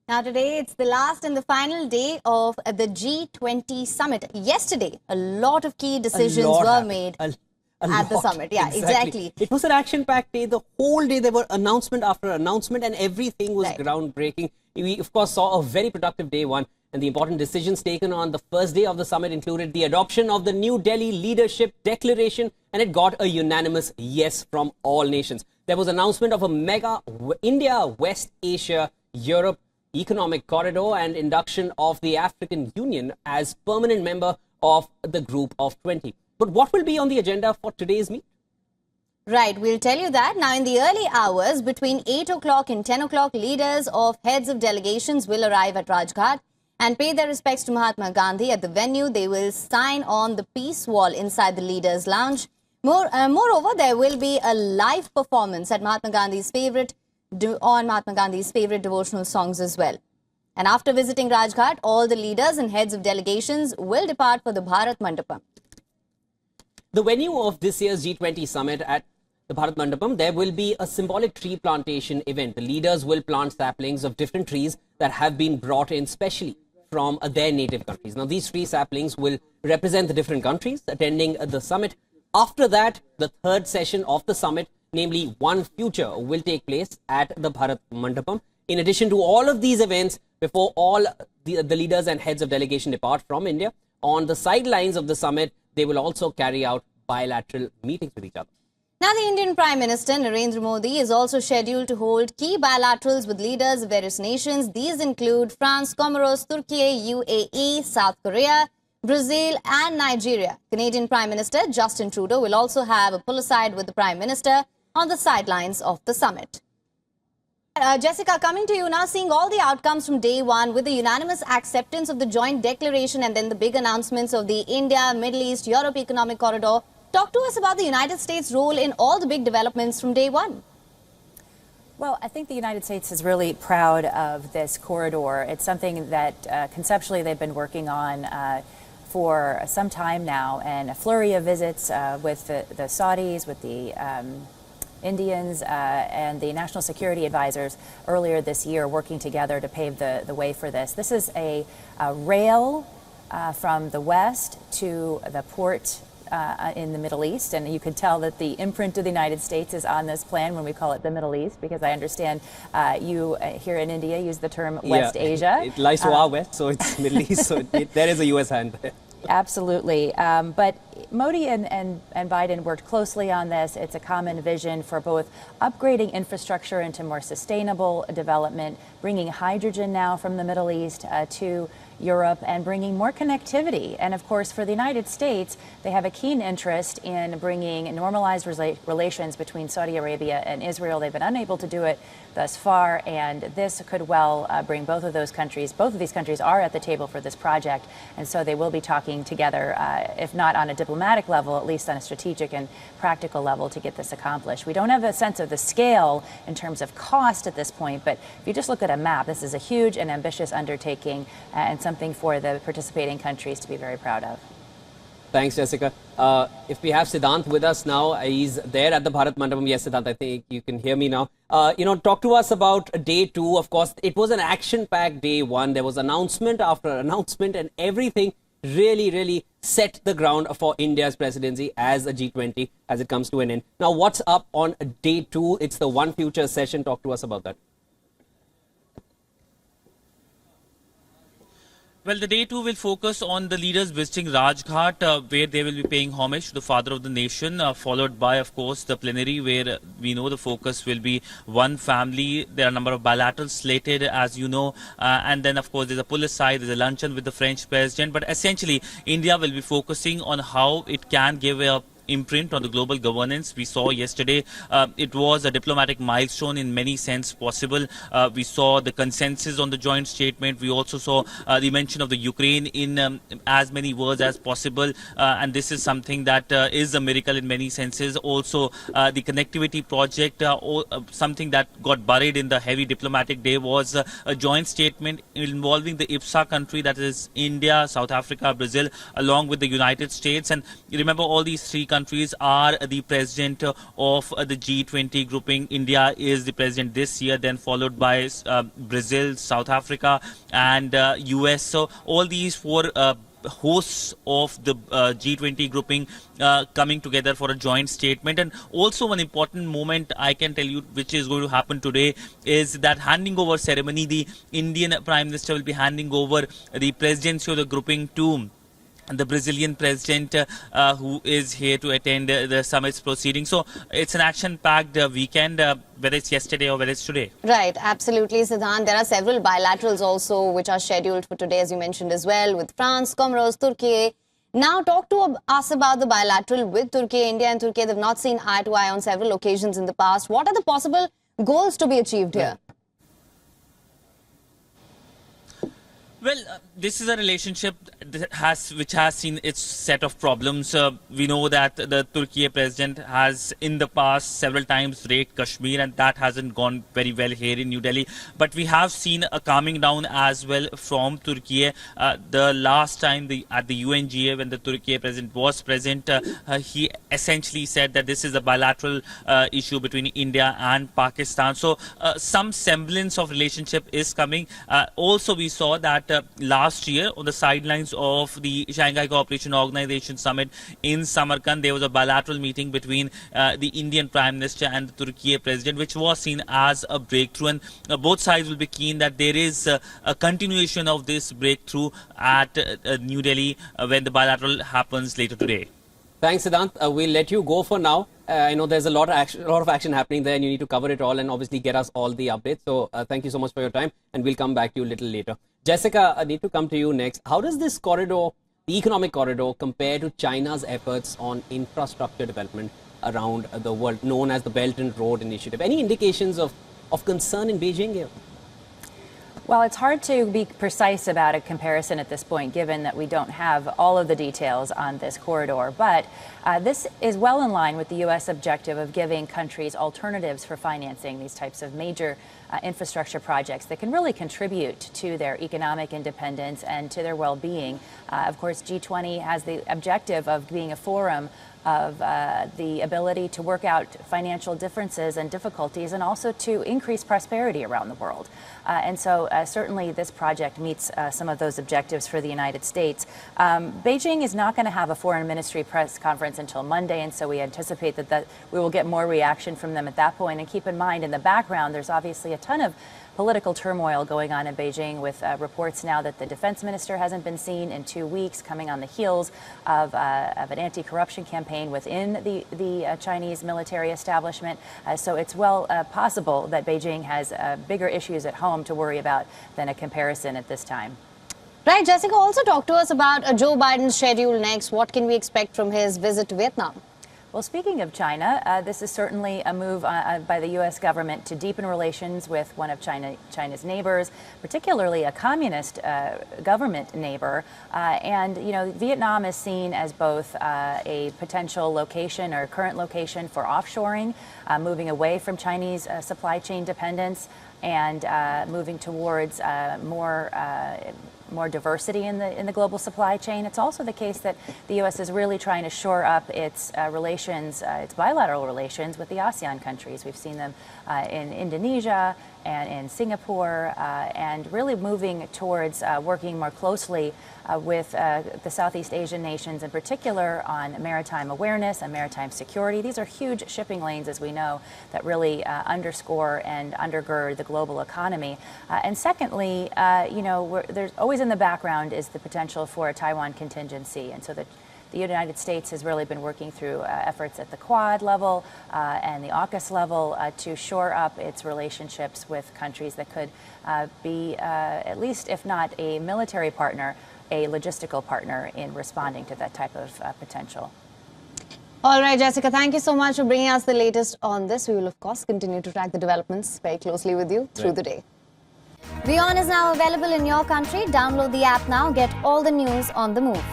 Now today it's the last and the final day of the G20 Summit. Yesterday, a lot of key decisions were made at the summit. Yeah, exactly. It was an action-packed day. The whole day there were announcement after announcement and everything was groundbreaking. We, of course, saw a very productive day one. And the important decisions taken on the first day of the summit included the adoption of the New Delhi Leadership Declaration, and it got a unanimous yes from all nations. There was announcement of a mega India, West Asia, Europe economic corridor and induction of the African Union as permanent member of the group of 20. But what will be on the agenda for today's meet? Right, we'll tell you that. Now, in the early hours between 8 o'clock and 10 o'clock, leaders of heads of delegations will arrive at Rajghat and pay their respects to Mahatma Gandhi. At the venue, they will sign on the peace wall inside the leaders' lounge. Moreover, there will be a live performance at Mahatma Gandhi's favorite devotional songs as well. And after visiting Rajghat, all the leaders and heads of delegations will depart for the Bharat Mandapam. The venue of this year's G20 Summit at the Bharat Mandapam, there will be a symbolic tree plantation event. The leaders will plant saplings of different trees that have been brought in specially from their native countries. Now, these tree saplings will represent the different countries attending the summit. After that, the third session of the summit, namely One Future, will take place at the Bharat Mandapam. In addition to all of these events, before all the leaders and heads of delegation depart from India, on the sidelines of the summit, they will also carry out bilateral meetings with each other. Now, the Indian Prime Minister Narendra Modi is also scheduled to hold key bilaterals with leaders of various nations. These include France, Comoros, Turkey, UAE, South Korea, Brazil and Nigeria. Canadian Prime Minister Justin Trudeau will also have a pull-aside with the Prime Minister on the sidelines of the summit. Jessica, coming to you now, seeing all the outcomes from day one with the unanimous acceptance of the joint declaration and then the big announcements of the India, Middle East, Europe Economic Corridor. Talk to us about the United States' role in all the big developments from day one. Well, I think the United States is really proud of this corridor. It's something that conceptually they've been working on for some time now, and a flurry of visits with the Saudis, with the Indians and the national security advisors earlier this year working together to pave the way for this. This is a rail from the west to the port in the Middle East, and you can tell that the imprint of the United States is on this plan when we call it the Middle East, because I understand you here in India use the term West Asia. It lies to our west, so it's Middle East, so there is a U.S. hand there. Absolutely. But Modi and Biden worked closely on this. It's a common vision for both upgrading infrastructure into more sustainable development, bringing hydrogen now from the Middle East to Europe, and bringing more connectivity. And of course, for the United States, they have a keen interest in bringing normalized relations between Saudi Arabia and Israel. They've been unable to do it thus far, and this could well bring both of those countries. Both of these countries are at the table for this project, and so they will be talking together, if not on a diplomatic level, at least on a strategic and practical level to get this accomplished. We don't have a sense of the scale in terms of cost at this point, but if you just look at a map, this is a huge and ambitious undertaking and something for the participating countries to be very proud of. Thanks, Jessica. If we have Siddhant with us now, he's there at the Bharat Mandapam. Yes, Siddhant, I think you can hear me now. Talk to us about day two. Of course, it was an action-packed day one. There was announcement after announcement, and everything really set the ground for India's presidency as a G20 as it comes to an end. Now, what's up on day two? It's the One Future session. Talk to us about that. Well, the day two will focus on the leaders visiting Rajghat, where they will be paying homage to the father of the nation, followed by, of course, the plenary, where we know the focus will be one family. There are a number of bilaterals slated, as you know, and then, of course, there's a pull-aside, there's a luncheon with the French president. But essentially, India will be focusing on how it can give a imprint on the global governance. We saw yesterday it was a diplomatic milestone in many sense possible. We saw the consensus on the joint statement. We also saw the mention of the Ukraine in as many words as possible, and this is something that is a miracle in many senses. Also the connectivity project, something that got buried in the heavy diplomatic day, was a joint statement involving the IPSA country, that is India, South Africa, Brazil, along with the United States. And you remember all these three countries are the president of the G20 grouping. India is the president this year, then followed by Brazil, South Africa, and US. So all these four hosts of the G20 grouping coming together for a joint statement. And also one important moment I can tell you which is going to happen today is that handing over ceremony. The Indian Prime Minister will be handing over the presidency of the grouping to the Brazilian president who is here to attend the summit's proceedings. So it's an action-packed weekend, whether it's yesterday or whether it's today. Right, absolutely, Siddhant. There are several bilaterals also which are scheduled for today, as you mentioned as well, with France, Comoros, Turkey. Now, talk to us about the bilateral with Turkey. India and Turkey have not seen eye to eye on several occasions in the past. What are the possible goals to be achieved here? Well, this is a relationship that which has seen its set of problems. We know that the Turkey president has in the past several times raided Kashmir, and that hasn't gone very well here in New Delhi. But we have seen a calming down as well from Turkey. The last time at the UNGA, when the Turkey president was present, he essentially said that this is a bilateral issue between India and Pakistan. So some semblance of relationship is coming. Also, we saw that last year on the sidelines of the Shanghai Cooperation Organization Summit in Samarkand, there was a bilateral meeting between the Indian Prime Minister and the Turkey President, which was seen as a breakthrough. And both sides will be keen that there is a continuation of this breakthrough at New Delhi when the bilateral happens later today. Thanks, Siddhant. We'll let you go for now. I know there's a lot of action happening there, and you need to cover it all and obviously get us all the updates. So thank you so much for your time, and we'll come back to you a little later. Jessica, I need to come to you next. How does this corridor, the economic corridor, compare to China's efforts on infrastructure development around the world, known as the Belt and Road Initiative? Any indications of concern in Beijing here? Well, it's hard to be precise about a comparison at this point, given that we don't have all of the details on this corridor. But this is well in line with the U.S. objective of giving countries alternatives for financing these types of major infrastructure projects that can really contribute to their economic independence and to their well-being. Of course, G20 has the objective of being a forum of the ability to work out financial differences and difficulties, and also to increase prosperity around the world. And so certainly this project meets some of those objectives for the United States. Beijing is not going to have a foreign ministry press conference until Monday, and so we anticipate that we will get more reaction from them at that point. And keep in mind, in the background, there's obviously a ton of political turmoil going on in Beijing, with reports now that the defense minister hasn't been seen in 2 weeks, coming on the heels of an anti-corruption campaign within the Chinese military establishment. So it's well possible that Beijing has bigger issues at home to worry about than a comparison at this time. Right, Jessica, also talk to us about Joe Biden's schedule next. What can we expect from his visit to Vietnam? Well, speaking of China, this is certainly a move by the U.S. government to deepen relations with one of China's neighbors, particularly a communist government neighbor. And, you know, Vietnam is seen as both a potential location or current location for offshoring, moving away from Chinese supply chain dependence, and moving towards more diversity in the global supply chain. It's also the case that the U.S. is really trying to shore up its relations, its bilateral relations with the ASEAN countries. We've seen them in Indonesia and in Singapore, and really moving towards working more closely with the Southeast Asian nations, in particular on maritime awareness and maritime security. These are huge shipping lanes, as we know, that really underscore and undergird the global economy. And secondly, you know, there's always in the background is the potential for a Taiwan contingency, and so the United States has really been working through efforts at the Quad level and the AUKUS level to shore up its relationships with countries that could be, at least if not a military partner, a logistical partner in responding to that type of potential. All right, Jessica, thank you so much for bringing us the latest on this. We will, of course, continue to track the developments very closely with you through the day. WION is now available in your country. Download the app now. Get all the news on the move.